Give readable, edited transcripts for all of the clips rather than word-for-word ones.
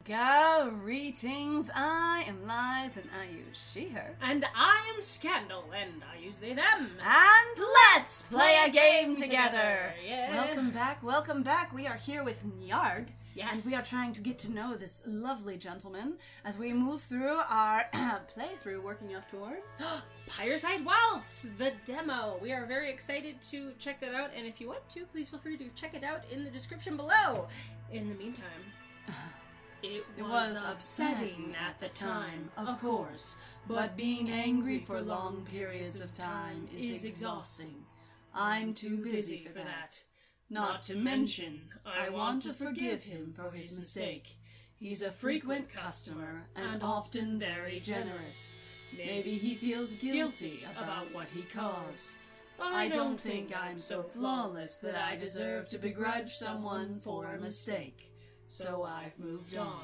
Greetings, I am Liz and I use she, her. And I am Scandal and I use they, them. And let's play a game together. Yeah. Welcome back. We are here with Nyargh. Yes. And we are trying to get to know this lovely gentleman as we move through our playthrough, working up towards Pyreside Waltz, the demo. We are very excited to check that out, and if you want to, please feel free to check it out in the description below. In the meantime, it was upsetting at the time, of course, but being angry for long periods of time is exhausting. I'm too busy for that. Not to mention, I want to forgive him for his mistake. He's a frequent customer and often very generous. Maybe he feels guilty about what he caused. I don't think I'm so flawless that I deserve to begrudge someone for a mistake. So I've moved on.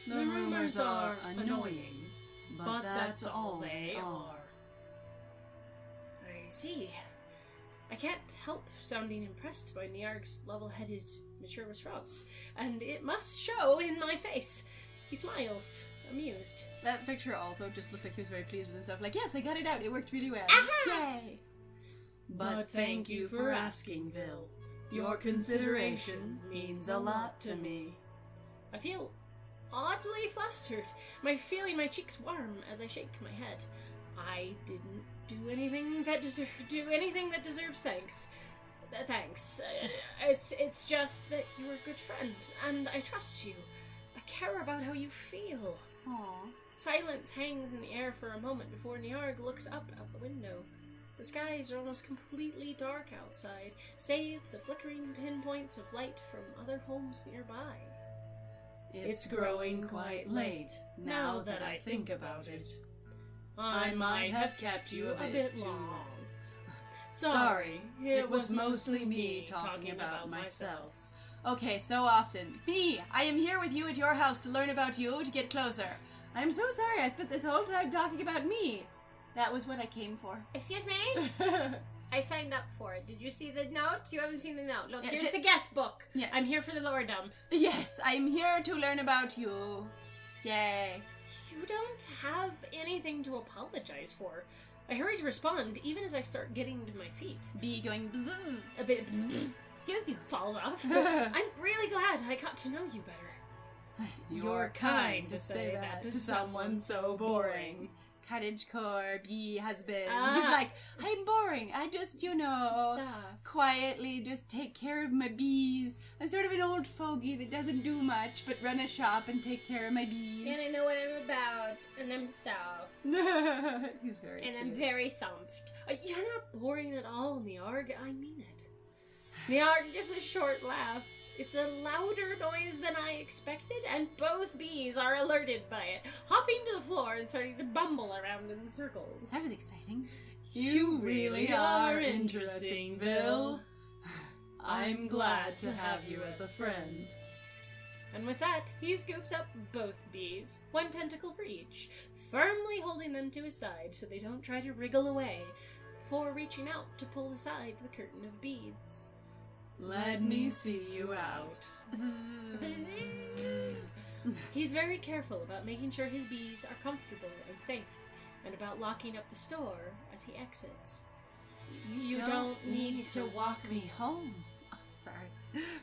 The rumors are annoying, but that's all they are. I see. I can't help sounding impressed by Nyargh's level-headed, mature response, and it must show in my face. He smiles, amused. That picture also just looked like he was very pleased with himself. Like, yes, I got it out. It worked really well. Aha! Yay! But thank you for asking, Vil. Your consideration means a lot to me. I feel oddly flustered, my cheeks warm as I shake my head. I didn't do anything that deserves thanks. Thanks. It's just that you're a good friend, and I trust you. I care about how you feel. Aww. Silence hangs in the air for a moment before Nyargh looks up out the window. The skies are almost completely dark outside, save the flickering pinpoints of light from other homes nearby. It's growing quite late, now that I think about it. I might have kept you a bit too long. Sorry, it was mostly me talking about myself. Okay, so often. Me, I am here with you at your house to learn about you, to get closer. I'm so sorry I spent this whole time talking about me. That was what I came for. Excuse me? I signed up for it. Did you see the note? You haven't seen the note. Look, Yes, here's the guest book. Yeah. I'm here for the lower dump. Yes, I'm here to learn about you. Yay. You don't have anything to apologize for. I hurry to respond, even as I start getting to my feet. Be going A bit excuse you. falls off. I'm really glad I got to know you better. You're kind to say that to someone so boring. Cottagecore, bee husband. He's like, I'm boring. I just, Soft. quietly just take care of my bees. I'm sort of an old fogey that doesn't do much but run a shop and take care of my bees. And I know what I'm about, and I'm soft. He's very And cute. I'm very soft. You're not boring at all, Nyargh. I mean it. Nyargh gives a short laugh. It's a louder noise than I expected, and both bees are alerted by it, hopping to the floor and starting to bumble around in circles. That was exciting. You really are interesting, Vil. I'm glad to have you as a friend. And with that, he scoops up both bees, one tentacle for each, firmly holding them to his side so they don't try to wriggle away, before reaching out to pull aside the curtain of beads. Let me see you out. He's very careful about making sure his bees are comfortable and safe, and about locking up the store as he exits. You don't need to walk me home. Oh, sorry.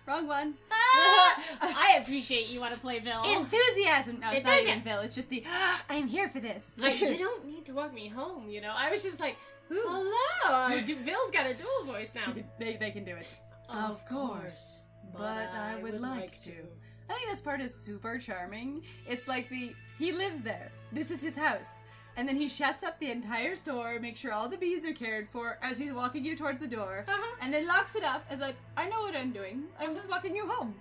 Wrong one. I appreciate you want to play Vil. Enthusiasm. No, it's not Enthusiasm. even Vil. It's just the, I'm here for this. Like, you don't need to walk me home, you know? I was just like, hello. Vil's got a dual voice now. They can do it. Of course, but I would like to. I think this part is super charming. It's like he lives there. This is his house. And then he shuts up the entire store, makes sure all the bees are cared for as he's walking you towards the door, and then locks it up as like, I know what I'm doing. I'm just walking you home.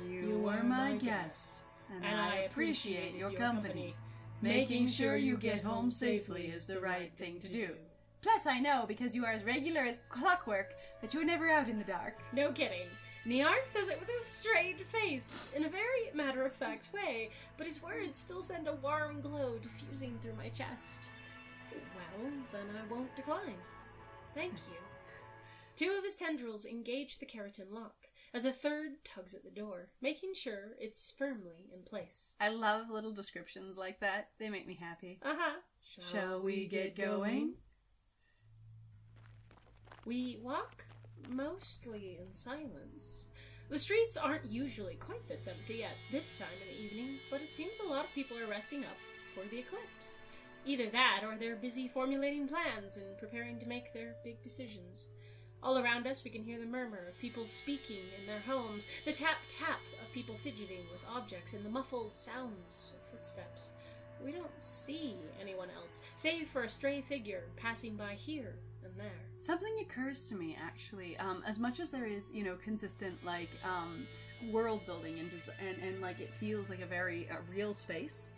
You were my guest, and I appreciate your company. Making sure you get home safely is the right thing to do. Plus, I know, because you are as regular as clockwork, that you are never out in the dark. No kidding. Nyargh says it with a straight face, in a very matter-of-fact way, but his words still send a warm glow diffusing through my chest. Well, then I won't decline. Thank you. Two of his tendrils engage the keratin lock, as a third tugs at the door, making sure it's firmly in place. I love little descriptions like that. They make me happy. Uh-huh. Shall we get going? We walk mostly in silence. The streets aren't usually quite this empty at this time in the evening, but it seems a lot of people are resting up for the eclipse. Either that, or they're busy formulating plans and preparing to make their big decisions. All around us, we can hear the murmur of people speaking in their homes, the tap-tap of people fidgeting with objects, and the muffled sounds of footsteps. We don't see anyone else, save for a stray figure passing by here and there. Something occurs to me, actually. As much as there is, consistent, world building and like, it feels like a very real space,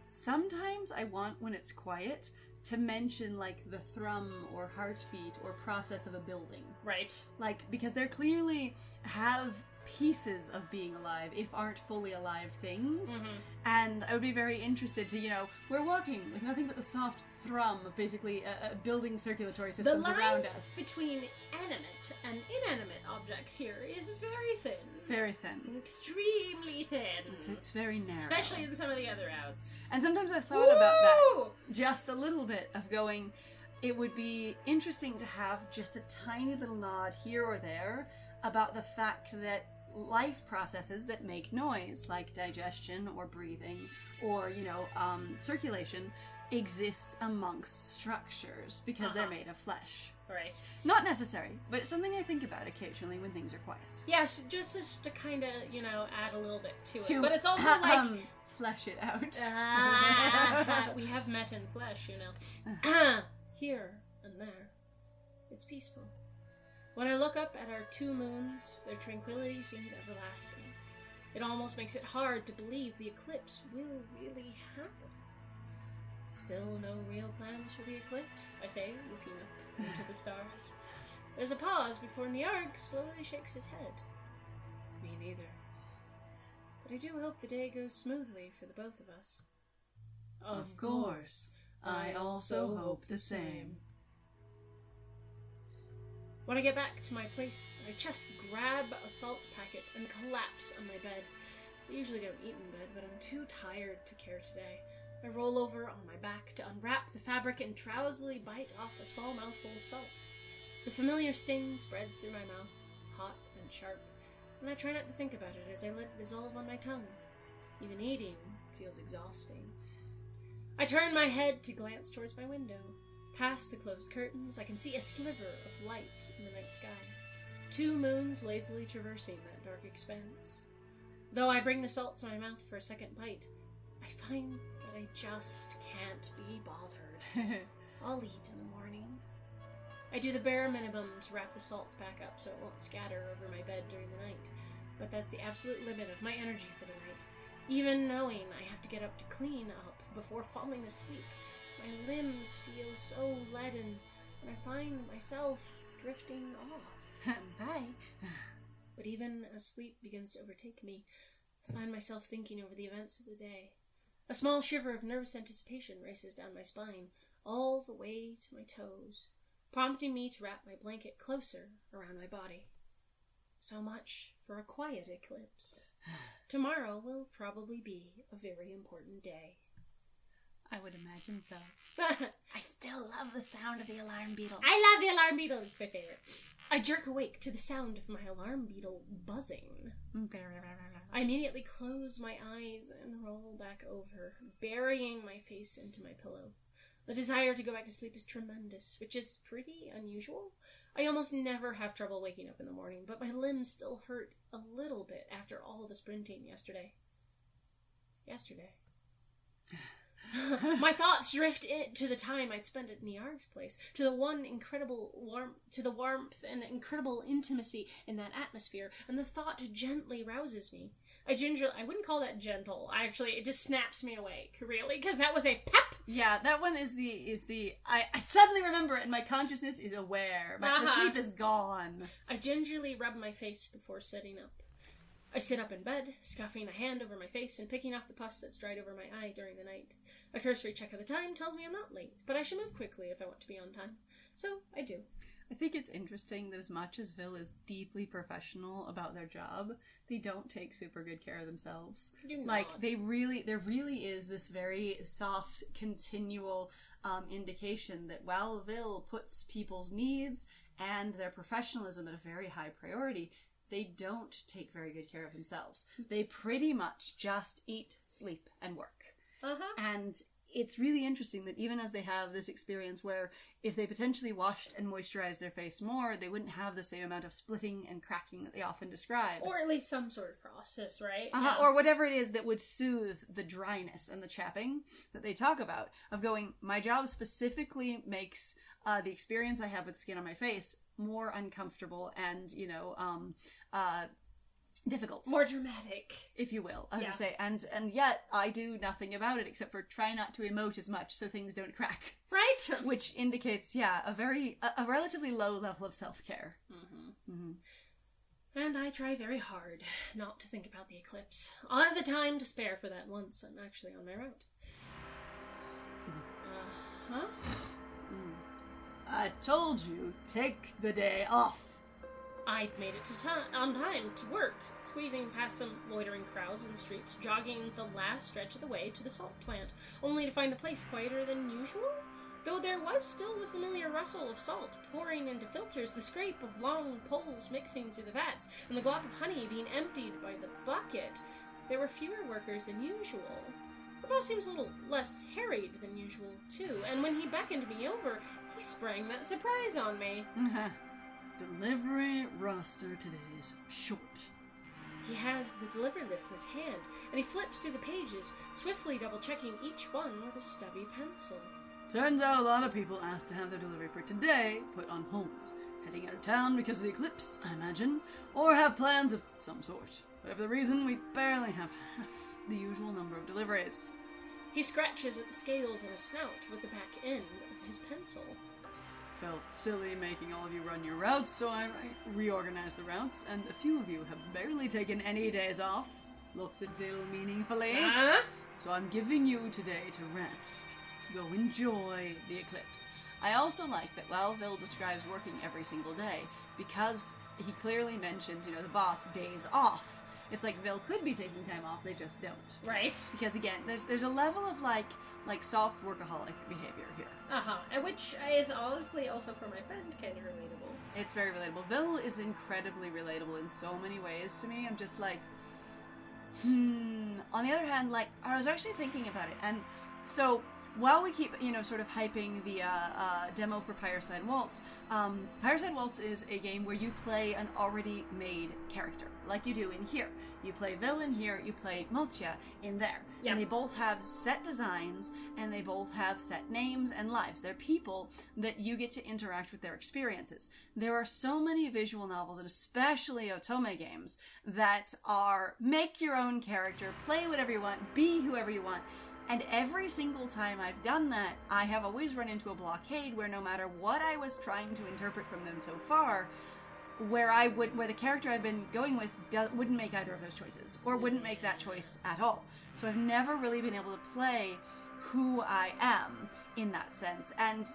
sometimes I want, when it's quiet, to mention, like, the thrum or heartbeat or process of a building. Right. Like, because they clearly have pieces of being alive, if aren't fully alive things. Mm-hmm. And I would be very interested to, we're walking with nothing but the soft thrum of basically building circulatory systems around us. The line between animate and inanimate objects here is very thin. Very thin. Extremely thin. It's very narrow. Especially in some of the other outs. And sometimes I've thought about that just a little bit, of going, it would be interesting to have just a tiny little nod here or there about the fact that life processes that make noise, like digestion or breathing or, circulation, exist amongst structures because they're made of flesh. Right. Not necessary, but it's something I think about occasionally when things are quiet. Yes, just to kind of, add a little bit to it. But it's also like... flesh it out. We have met in flesh, Here and there. It's peaceful. When I look up at our two moons, their tranquility seems everlasting. It almost makes it hard to believe the eclipse will really happen. Still no real plans for the eclipse, I say, looking up into the stars. There's a pause before Nyargh slowly shakes his head. Me neither. But I do hope the day goes smoothly for the both of us. Of course. I also hope the same. When I get back to my place, I just grab a salt packet and collapse on my bed. I usually don't eat in bed, but I'm too tired to care today. I roll over on my back to unwrap the fabric and drowsily bite off a small mouthful of salt. The familiar sting spreads through my mouth, hot and sharp, and I try not to think about it as I let it dissolve on my tongue. Even eating feels exhausting. I turn my head to glance towards my window. Past the closed curtains, I can see a sliver of light in the night sky. Two moons lazily traversing that dark expanse. Though I bring the salt to my mouth for a second bite, I find that I just can't be bothered. I'll eat in the morning. I do the bare minimum to wrap the salt back up so it won't scatter over my bed during the night, but that's the absolute limit of my energy for the night. Even knowing I have to get up to clean up before falling asleep, my limbs feel so leaden, and I find myself drifting off. Bye. But even as sleep begins to overtake me, I find myself thinking over the events of the day. A small shiver of nervous anticipation races down my spine, all the way to my toes, prompting me to wrap my blanket closer around my body. So much for a quiet eclipse. Tomorrow will probably be a very important day. I would imagine so. I still love the sound of the alarm beetle. I love the alarm beetle. It's my favorite. I jerk awake to the sound of my alarm beetle buzzing. I immediately close my eyes and roll back over, burying my face into my pillow. The desire to go back to sleep is tremendous, which is pretty unusual. I almost never have trouble waking up in the morning, but my limbs still hurt a little bit after all the sprinting yesterday. My thoughts drift to the time I'd spent at Nyargh's place, to the warmth and incredible intimacy in that atmosphere, and the thought gently rouses me. I wouldn't call that gentle. Actually, it just snaps me awake, really, because that was a pep. Yeah, that one is I suddenly remember it, and my consciousness is aware, but the sleep is gone. I gingerly rub my face before sitting up. I sit up in bed, scuffing a hand over my face and picking off the pus that's dried over my eye during the night. A cursory check of the time tells me I'm not late, but I should move quickly if I want to be on time. So, I do. I think it's interesting that as much as Vil is deeply professional about their job, they don't take super good care of themselves. Like, there really is this very soft, continual indication that while Vil puts people's needs and their professionalism at a very high priority, they don't take very good care of themselves. They pretty much just eat, sleep, and work. And it's really interesting that even as they have this experience where if they potentially washed and moisturized their face more, they wouldn't have the same amount of splitting and cracking that they often describe. Or at least some sort of process, right? Or whatever it is that would soothe the dryness and the chapping that they talk about. Of going, my job specifically makes the experience I have with skin on my face more uncomfortable and, difficult. More dramatic. If you will, as I say. And yet, I do nothing about it except for try not to emote as much so things don't crack. Right? Which indicates, a relatively low level of self-care. And I try very hard not to think about the eclipse. I'll have the time to spare for that once I'm actually on my route. I told you, take the day off. I'd made it on time to work, squeezing past some loitering crowds in the streets, jogging the last stretch of the way to the salt plant, only to find the place quieter than usual. Though there was still the familiar rustle of salt pouring into filters, the scrape of long poles mixing through the vats, and the glop of honey being emptied by the bucket, there were fewer workers than usual. The boss seems a little less harried than usual, too, and when he beckoned me over, he sprang that surprise on me. Delivery roster today is short. He has the delivery list in his hand, and he flips through the pages, swiftly double-checking each one with a stubby pencil. Turns out a lot of people asked to have their delivery for today put on hold. Heading out of town because of the eclipse, I imagine, or have plans of some sort. Whatever the reason, we barely have half the usual number of deliveries. He scratches at the scales in his snout with the back end of his pencil. Felt silly making all of you run your routes, so I reorganized the routes, and a few of you have barely taken any days off. Looks at Vil meaningfully. So I'm giving you today to rest. Go enjoy the eclipse. I also like that while Vil describes working every single day, because he clearly mentions, the boss days off, it's like Vil could be taking time off, they just don't. Right. Because again, there's a level of like soft workaholic behavior here. And which is honestly also for my friend kind of relatable. It's very relatable. Vil is incredibly relatable in so many ways to me. I'm just like, On the other hand, like, I was actually thinking about it, and so while we keep, sort of hyping the demo for Pyreside Waltz, Pyreside Waltz is a game where you play an already made character, like you do in here. You play Vil in here, you play Motya in there. Yep. And they both have set designs, and they both have set names and lives. They're people that you get to interact with their experiences. There are so many visual novels, and especially otome games, that are make your own character, play whatever you want, be whoever you want. And every single time I've done that, I have always run into a blockade where no matter what I was trying to interpret from them so far, where the character I've been going with wouldn't make either of those choices, or wouldn't make that choice at all. So I've never really been able to play who I am in that sense. And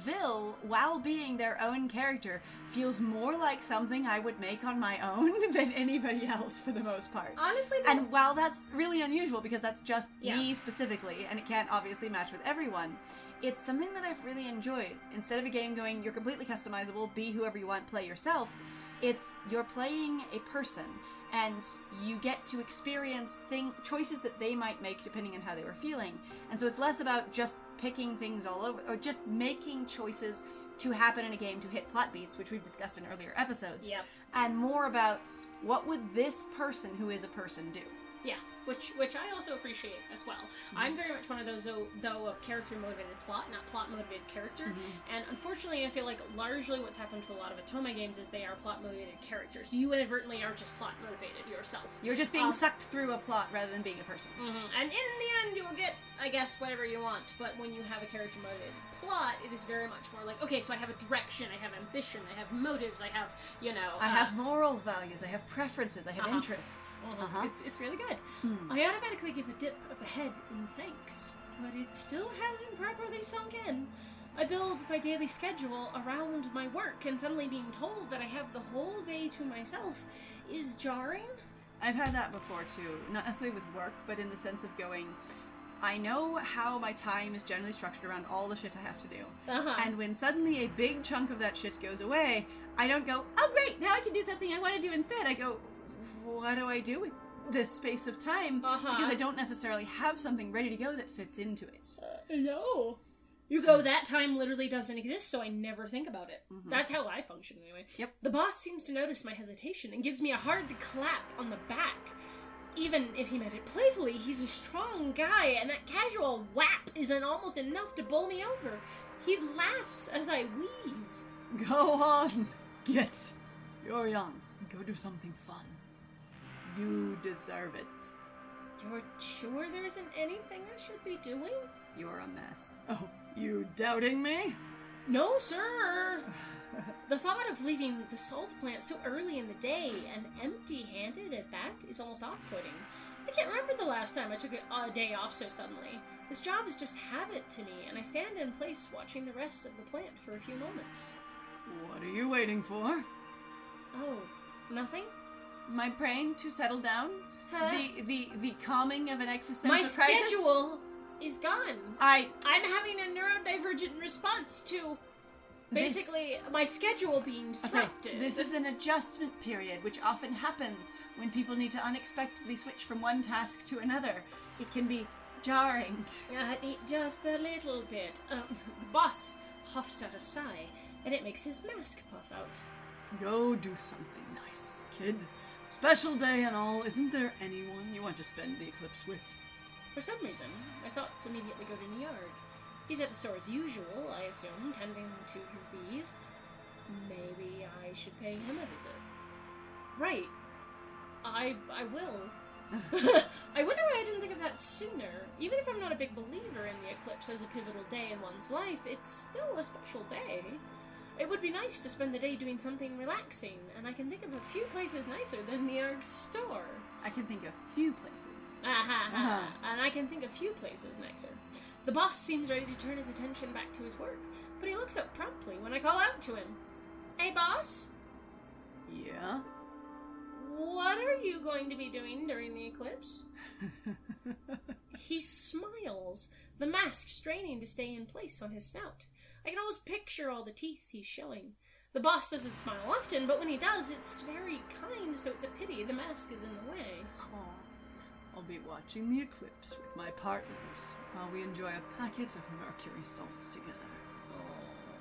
Vil, while being their own character, feels more like something I would make on my own than anybody else for the most part. Honestly, and while that's really unusual because that's just me specifically, and it can't obviously match with everyone, it's something that I've really enjoyed. Instead of a game going, you're completely customizable, be whoever you want, play yourself, it's you're playing a person, and you get to experience choices that they might make depending on how they were feeling. And so it's less about just picking things all over, or just making choices to happen in a game to hit plot beats, which we've discussed in earlier episodes. Yep. And more about what would this person who is a person do. Yeah, which I also appreciate as well. Mm-hmm. I'm very much one of those, though, of character-motivated plot, not plot-motivated character. Mm-hmm. And unfortunately, I feel like largely what's happened to a lot of otome games is they are plot-motivated characters. You inadvertently are just plot-motivated yourself. You're just being sucked through a plot rather than being a person. Mm-hmm. And in the end, you will get, I guess, whatever you want. But when you have a character-motivated plot, it is very much more like, okay, so I have a direction, I have ambition, I have motives, I have, I have moral values, I have preferences, I have interests. Mm-hmm. It's really good. I automatically give a dip of the head in thanks, but it still hasn't properly sunk in. I build my daily schedule around my work, and suddenly being told that I have the whole day to myself is jarring. I've had that before too, not necessarily with work, but in the sense of going, I know how my time is generally structured around all the shit I have to do. And when suddenly a big chunk of that shit goes away, I don't go, oh great, now I can do something I want to do instead. I go, what do I do with this space of time? Because I don't necessarily have something ready to go that fits into it. No. You go, that time literally doesn't exist, so I never think about it. That's how I function anyway. Yep. The boss seems to notice my hesitation and gives me a hard clap on the back. Even if he meant it playfully, he's a strong guy, and that casual whap isn't almost enough to bowl me over. He laughs as I wheeze. Go on, git. You're young. Go do something fun. You deserve it. You're sure there isn't anything I should be doing? You're a mess. Oh, you doubting me? No, sir. The thought of leaving the salt plant so early in the day and empty-handed at that is almost off-putting. I can't remember the last time I took a day off so suddenly. This job is just habit to me, and I stand in place watching the rest of the plant for a few moments. What are you waiting for? Oh, nothing? My brain to settle down? The calming of an existential My crisis? schedule is gone. I'm having a neurodivergent response to basically my schedule being disrupted. This is an adjustment period, which often happens when people need to unexpectedly switch from one task to another. It can be jarring. Just a little bit. The boss huffs out a sigh, and it makes his mask puff out. Go do something nice, kid. Special day and all. Isn't there anyone you want to spend the eclipse with? For some reason, my thoughts immediately go to Nyargh. He's at the store as usual, I assume, tending to his bees. Maybe I should pay him a visit. Right. I will. I wonder why I didn't think of that sooner. Even if I'm not a big believer in the eclipse as a pivotal day in one's life, it's still a special day. It would be nice to spend the day doing something relaxing, and I can think of a few places nicer than Nyargh's store. I can think of a few places. And I can think of few places nicer. The boss seems ready to turn his attention back to his work, but he looks up promptly when I call out to him. Hey, boss? Yeah? What are you going to be doing during the eclipse? He smiles, the mask straining to stay in place on his snout. I can almost picture all the teeth he's showing. The boss doesn't smile often, but when he does, it's very kind, so it's a pity the mask is in the way. I'll be watching the eclipse with my partners while we enjoy a packet of mercury salts together.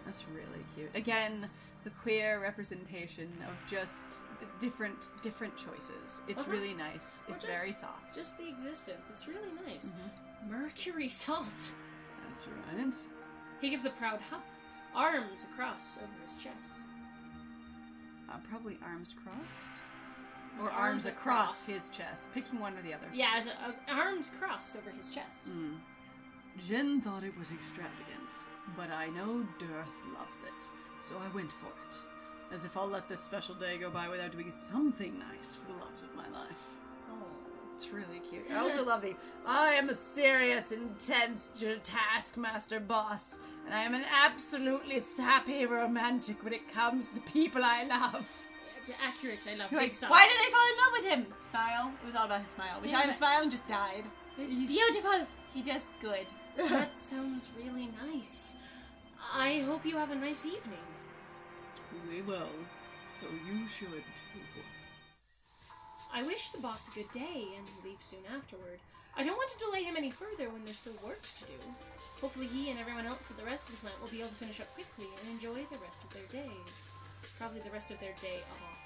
That's really cute. Again, the queer representation of just different choices. It's really nice. It's very soft. Just the existence. It's really nice. Mercury salt. That's right. He gives a proud huff, arms across over his chest. Probably arms crossed. Or arms across his chest. Picking one or the other. Yeah, arms crossed over his chest. Jin thought it was extravagant, but I know Dearth loves it, so I went for it. As if I'll let this special day go by without doing something nice for the loves of my life. It's really cute. I also love I am a serious, intense taskmaster boss, and I am an absolutely sappy romantic when it comes to the people I love. Accurate, I love big song. Why did they fall in love with him? Smile. It was all about his smile. We saw him smile and just died. He's beautiful. He just good. That sounds really nice. I hope you have a nice evening. We will. So you should too. I wish the boss a good day and leave soon afterward. I don't want to delay him any further when there's still work to do. Hopefully he and everyone else at the rest of the plant will be able to finish up quickly and enjoy the rest of their days. Probably the rest of their day off.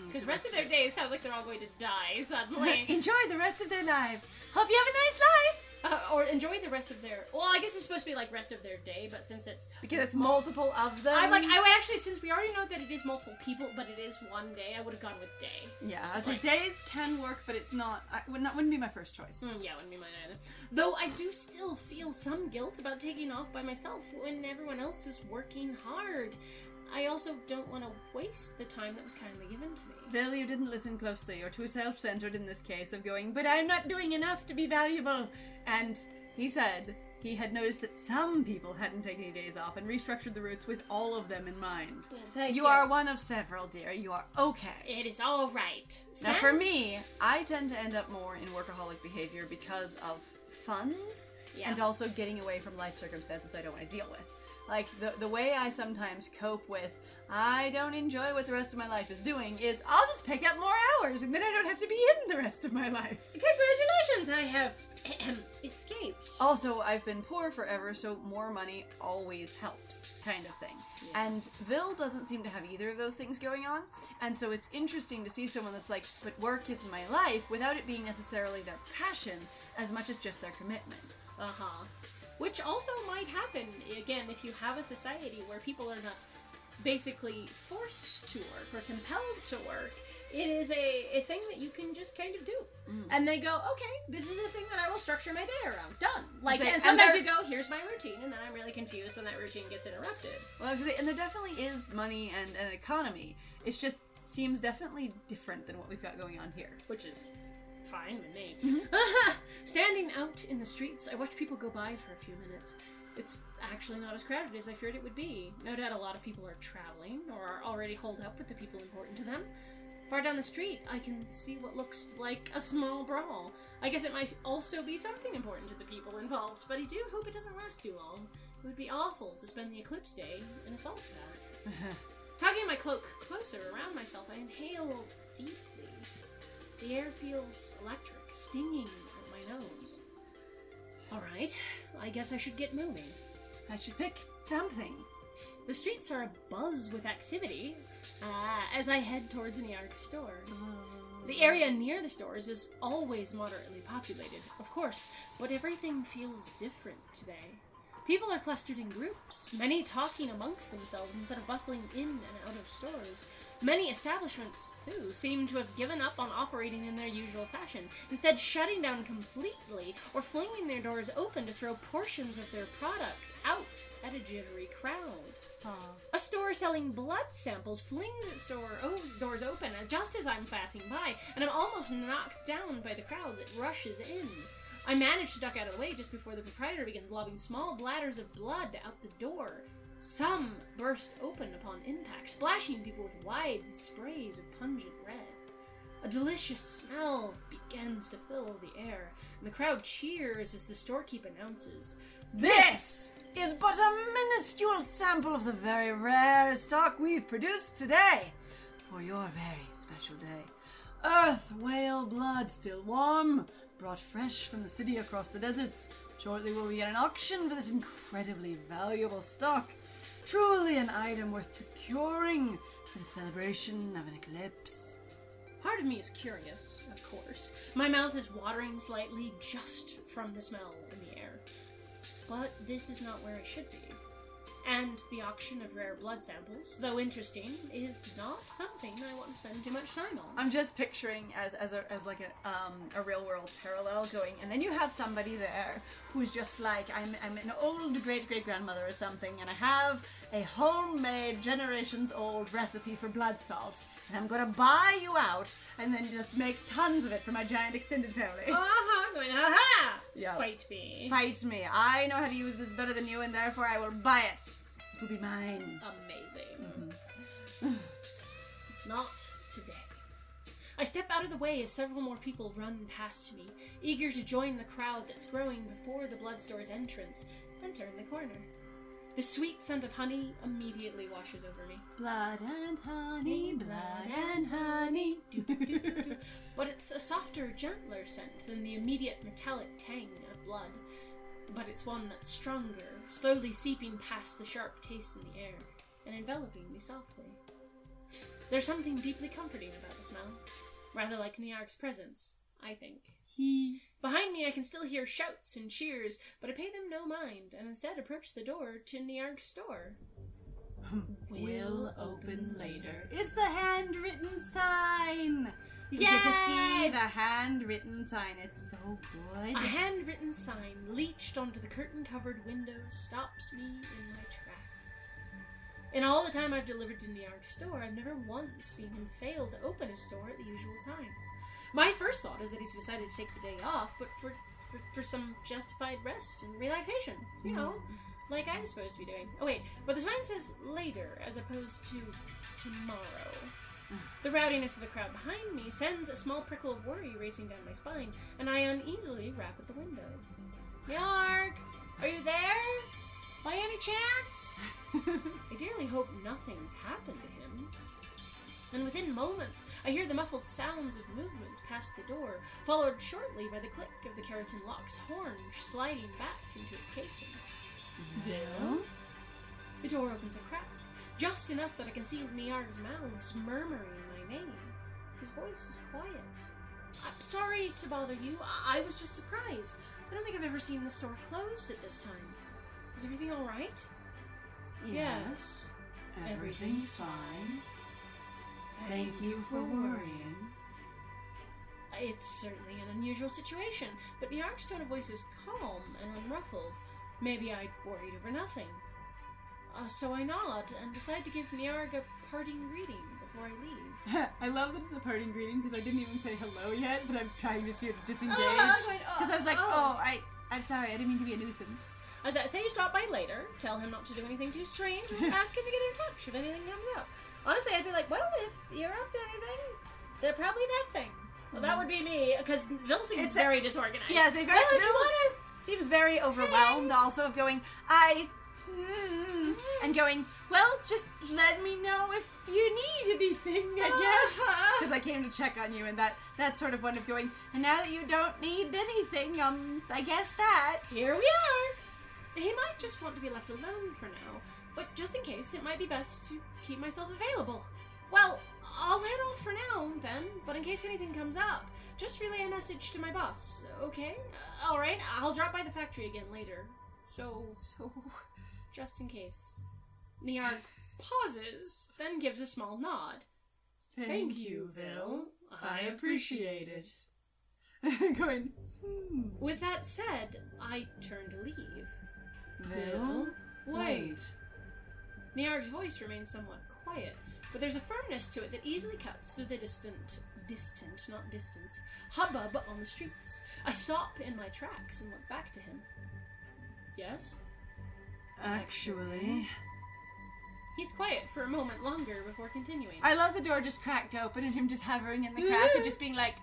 Because rest of their days sounds like they're all going to die suddenly. Enjoy the rest of their lives. Hope you have a nice life. Or enjoy the rest of their... Well, I guess it's supposed to be like rest of their day, but since it's... Because it's multiple of them. I would actually, since we already know that it is multiple people, but it is one day, I would have gone with day. Yeah, so days can work, but it's not... Wouldn't be my first choice. Yeah, wouldn't be mine either. Though I do still feel some guilt about taking off by myself when everyone else is working hard. I also don't want to waste the time that was kindly given to me. Bill, you didn't listen closely. You're too self-centered in this case of going, but I'm not doing enough to be valuable. And he said, he had noticed that some people hadn't taken any days off and restructured the routes with all of them in mind. Thank You are one of several, dear. You are okay. It is all right. Now, for me, I tend to end up more in workaholic behavior because of funds and also getting away from life circumstances I don't want to deal with. Like, the way I sometimes cope with, I don't enjoy what the rest of my life is doing, is I'll just pick up more hours and then I don't have to be in the rest of my life. Congratulations, I have escaped. Also, I've been poor forever, so more money always helps, kind of thing. Yeah. And Vil doesn't seem to have either of those things going on, and so it's interesting to see someone that's like, but work is my life, without it being necessarily their passion as much as just their commitments. Which also might happen, again, if you have a society where people are not basically forced to work or compelled to work. It is a thing that you can just kind of do. And they go, okay, this is a thing that I will structure my day around. Done. Like, and sometimes you go, here's my routine, and then I'm really confused when that routine gets interrupted. Well, I was gonna say, and there definitely is money and an economy. It just seems definitely different than what we've got going on here. Which is fine with me. Standing out in the streets, I watch people go by for a few minutes. It's actually not as crowded as I feared it would be. No doubt a lot of people are traveling, or are already holed up with the people important to them. Far down the street, I can see what looks like a small brawl. I guess it might also be something important to the people involved, but I do hope it doesn't last too long. It would be awful to spend the Eclipse day in a salt bath. Tugging my cloak closer around myself, I inhale deeply. The air feels electric, stinging at my nose. Alright, I guess I should get moving. I should pick something. The streets are abuzz with activity as I head towards Nyargh's store. The area near the stores is always moderately populated, of course, but everything feels different today. People are clustered in groups, many talking amongst themselves instead of bustling in and out of stores. Many establishments, too, seem to have given up on operating in their usual fashion, instead shutting down completely or flinging their doors open to throw portions of their product out at a jittery crowd. A store selling blood samples flings its doors open just as I'm passing by, and I'm almost knocked down by the crowd that rushes in. I manage to duck out of the way just before the proprietor begins lobbing small bladders of blood out the door. Some burst open upon impact, splashing people with wide sprays of pungent red. A delicious smell begins to fill the air, and the crowd cheers as the storekeep announces, "This is but a minuscule sample of the very rare stock we've produced today for your very special day. Earth whale blood, still warm, brought fresh from the city across the deserts. Shortly we'll begin an auction for this incredibly valuable stock. Truly an item worth procuring for the celebration of an eclipse." Part of me is curious, of course. My mouth is watering slightly just from the smell in the air. But this is not where I should be. And the auction of rare blood samples, though interesting, is not something I want to spend too much time on. I'm just picturing as like a real world parallel going, and then you have somebody there who's just like, I'm an old great grandmother or something, and I have a homemade generations old recipe for blood salt, and I'm gonna buy you out and then just make tons of it for my giant extended family. Going, aha! Yeah. Fight me. Fight me. I know how to use this better than you, and therefore I will buy it. It will be mine. Amazing. Not today. I step out of the way as several more people run past me, eager to join the crowd that's growing before the blood store's entrance, and turn the corner. The sweet scent of honey immediately washes over me. Blood and honey, blood and honey. But it's a softer, gentler scent than the immediate metallic tang of blood. But it's one that's stronger, slowly seeping past the sharp taste in the air, and enveloping me softly. There's something deeply comforting about the smell. Rather like Nyargh's presence, I think. Behind me I can still hear shouts and cheers, but I pay them no mind, and instead approach the door to Nyargh's store. Will open later. It's the handwritten sign! You Yay! get to see the handwritten sign. It's so good. A handwritten sign leached onto the curtain-covered window stops me in my tracks. In all the time I've delivered to Nyargh's store, I've never once seen him fail to open his store at the usual time. My first thought is that he's decided to take the day off, but for for some justified rest and relaxation. You know, like I'm supposed to be doing. Oh wait, but the sign says later as opposed to tomorrow. The rowdiness of the crowd behind me sends a small prickle of worry racing down my spine, and I uneasily rap at the window. Nyargh, are you there? By any chance? I dearly hope nothing's happened to him. And within moments, I hear the muffled sounds of movement past the door, followed shortly by the click of the keratin lock's horn sliding back into its casing. Bill? The door opens a crack, just enough that I can see Nyargh's mouths murmuring my name. His voice is quiet. I'm sorry to bother you. I was just surprised. I don't think I've ever seen the store closed at this time. Is everything all right? Yes. Everything's fine. Thank you for worrying. It's certainly an unusual situation, but Nyargh's tone of voice is calm and unruffled. Maybe I worried over nothing. So I nod and decide to give Nyargh a parting greeting before I leave. I love that it's a parting greeting because I didn't even say hello yet, but I'm trying to disengage. Because I was like, I'm sorry, I didn't mean to be a nuisance. As I say, stop by later, tell him not to do anything too strange, and ask him to get in touch if anything comes up. Honestly, I'd be like, well, if you're up to anything, they're probably that thing. Well, that would be me, because Vil seems very disorganized. Yeah, so Vil seems very overwhelmed also of going, and going, well, just let me know if you need anything, I guess. Because I came to check on you, and that's sort of one of going, and now that you don't need anything, I guess that. Here we are. He might just want to be left alone for now, but just in case, it might be best to keep myself available. Well, I'll head off for now, then, but in case anything comes up, just relay a message to my boss, okay? Alright, I'll drop by the factory again later. So, just in case. Nyargh pauses, then gives a small nod. Thank you, Vil. I appreciate it. Going, With that said, I turn to leave. Vil? Wait. Nyargh's voice remains somewhat quiet, but there's a firmness to it that easily cuts through the distant, not distance, hubbub on the streets. I stop in my tracks and look back to him. Yes? Actually... He's quiet for a moment longer before continuing. I love the door just cracked open and him just hovering in the crack and just being like,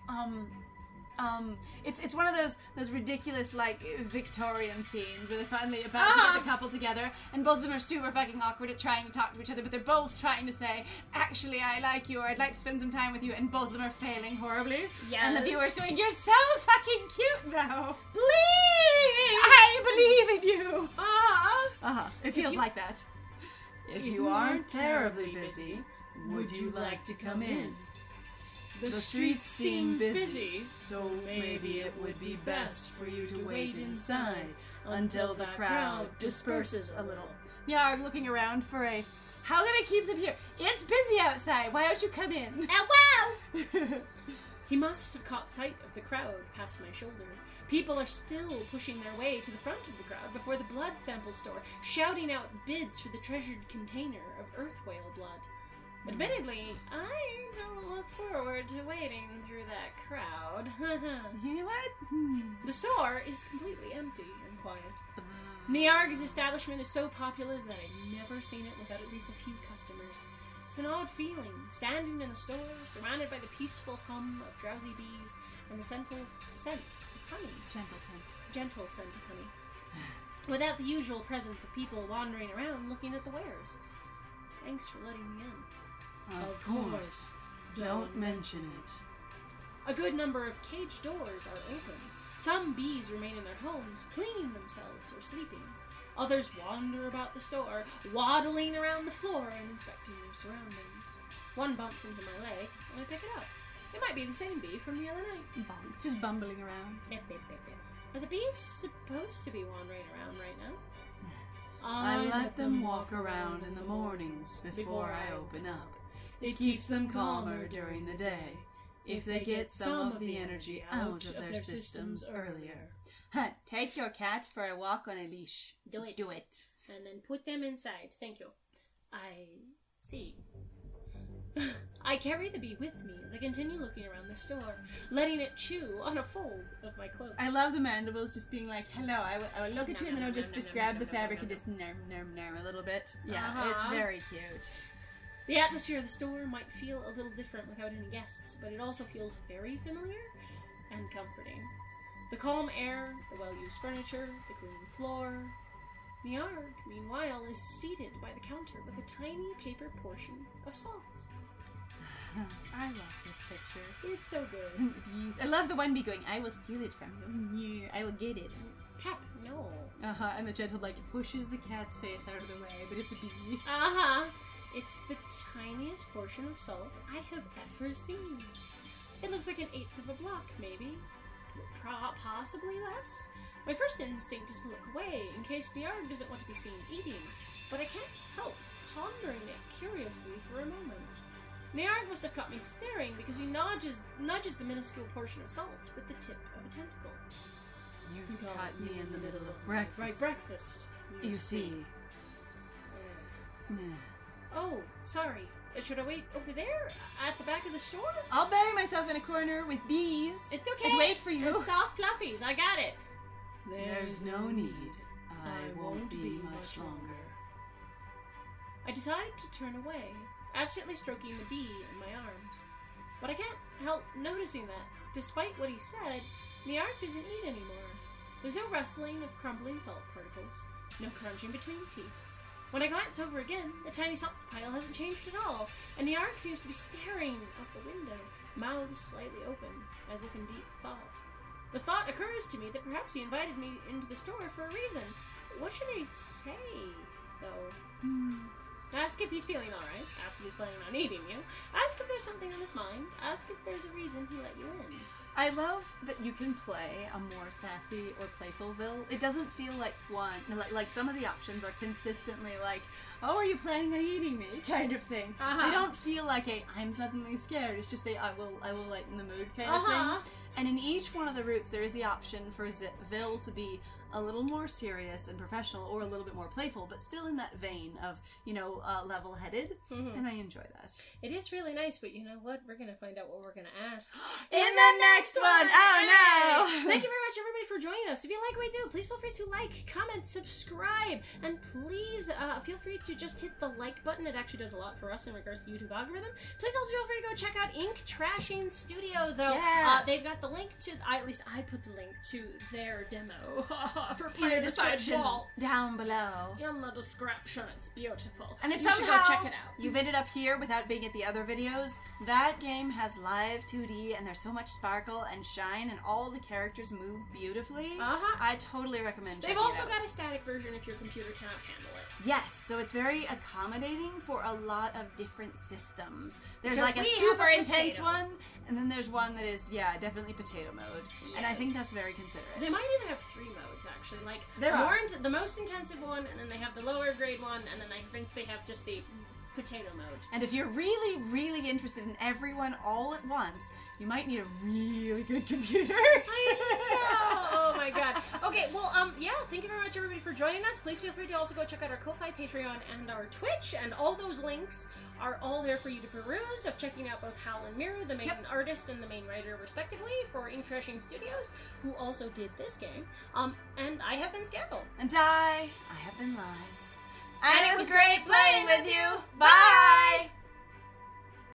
it's one of those ridiculous, like, Victorian scenes where they're finally about to get the couple together and both of them are super fucking awkward at trying to talk to each other, but they're both trying to say, actually, I like you, or I'd like to spend some time with you, and both of them are failing horribly. Yes. And the viewer's going, you're so fucking cute, though. Please! I believe in you. It feels like that. If you aren't terribly busy, would you like to come in? The streets seem busy, so maybe it would be best for you to wait inside until the crowd disperses a little. Nyargh looking around for how can I keep them here? It's busy outside. Why don't you come in? Oh, wow! He must have caught sight of the crowd past my shoulder. People are still pushing their way to the front of the crowd before the blood sample store, shouting out bids for the treasured container of earth whale blood. Admittedly, I don't look forward to wading through that crowd. You know what? The store is completely empty and quiet. Nyargh's establishment is so popular that I've never seen it without at least a few customers. It's an odd feeling, standing in the store, surrounded by the peaceful hum of drowsy bees and the gentle scent of honey. Gentle scent of honey. Without the usual presence of people wandering around looking at the wares. Thanks for letting me in. Of course. Don't mention it. A good number of cage doors are open. Some bees remain in their homes, cleaning themselves or sleeping. Others wander about the store, waddling around the floor and inspecting their surroundings. One bumps into my leg, and I pick it up. It might be the same bee from the other night. Just bumbling around. Are the bees supposed to be wandering around right now? I let them walk around in the mornings before I open up. It keeps them calmer during the day, if they get some of the energy out of their systems earlier. Take your cat for a walk on a leash. Do it. And then put them inside. Thank you. I see. I carry the bee with me as I continue looking around the store, letting it chew on a fold of my cloak. I love the mandibles just being like, hello, I will look at you and then I'll just grab the fabric and just nerm a little bit. Yeah, it's very cute. The atmosphere of the store might feel a little different without any guests, but it also feels very familiar and comforting. The calm air, the well-used furniture, the clean floor. Nyargh, meanwhile, is seated by the counter with a tiny paper portion of salt. I love this picture. It's so good. Bees. I love the one bee going, I will steal it from you. I will get it. Pep, no. And the gentle, pushes the cat's face out of the way, but it's a bee. It's the tiniest portion of salt I have ever seen. It looks like 1/8 of a block, maybe. Possibly less. My first instinct is to look away, in case Nyargh doesn't want to be seen eating, but I can't help pondering it curiously for a moment. Nyargh must have caught me staring because he nudges the minuscule portion of salt with the tip of a tentacle. You caught me in the middle of breakfast. Right, breakfast. You see. Oh, sorry. Should I wait over there? At the back of the store? I'll bury myself in a corner with bees. It's okay. And wait for you. And soft fluffies. I got it. There's no need. I won't be much longer. I decide to turn away, absently stroking the bee in my arms. But I can't help noticing that, despite what he said, Nyargh doesn't eat anymore. There's no rustling of crumbling salt particles, no crunching between teeth. When I glance over again, the tiny salt pile hasn't changed at all, and Nyargh seems to be staring out the window, mouth slightly open, as if in deep thought. The thought occurs to me that perhaps he invited me into the store for a reason. What should I say, though? Ask if he's feeling alright. Ask if he's planning on eating you. Ask if there's something on his mind. Ask if there's a reason he let you in. I love that you can play a more sassy or playful Vil. It doesn't feel like like some of the options are consistently like, oh, are you planning on eating me kind of thing. They don't feel like I'm suddenly scared. It's just I will lighten the mood kind of thing. And in each one of the routes, there is the option for Vil to be a little more serious and professional, or a little bit more playful, but still in that vein of, level-headed, and I enjoy that. It is really nice, but you know what? We're going to find out what we're going to ask in the next one! Oh, no! Thank you very much, everybody, for joining us. If you like what we do, please feel free to like, comment, subscribe, and please feel free to just hit the like button. It actually does a lot for us in regards to YouTube algorithm. Please also feel free to go check out Ink Trashing Studio, though. Yeah. They've got the link to, at least I put the link to their demo for in the description Waltz. Down below. In the description, it's beautiful. And if you somehow should go check it out. you've ended up here without being at the other videos, that game has live 2D and there's so much sparkle and shine and all the characters move beautifully. I totally recommend checking it out. They've also got a static version if your computer cannot handle it. Yes, so it's very accommodating for a lot of different systems. There's Because like a we super have a intense potato. one, and then there's one that is, definitely potato mode. And I think that's very considerate. They might even have 3 modes, actually. Like, There are. the most intensive one, and then they have the lower grade one, and then I think they have just the potato mode. And if you're really, really interested in everyone all at once, you might need a really good computer. I know! Oh my god. Okay, well, thank you very much, everybody, for joining us. Please feel free to also go check out our Ko-fi, Patreon, and our Twitch, and all those links are all there for you to peruse, of checking out both Hal and Miru, the main artist and the main writer, respectively, for Ink Trashing Studios, who also did this game. And I have been Scandal. And I have been Lies. And it was great playing with you. Bye!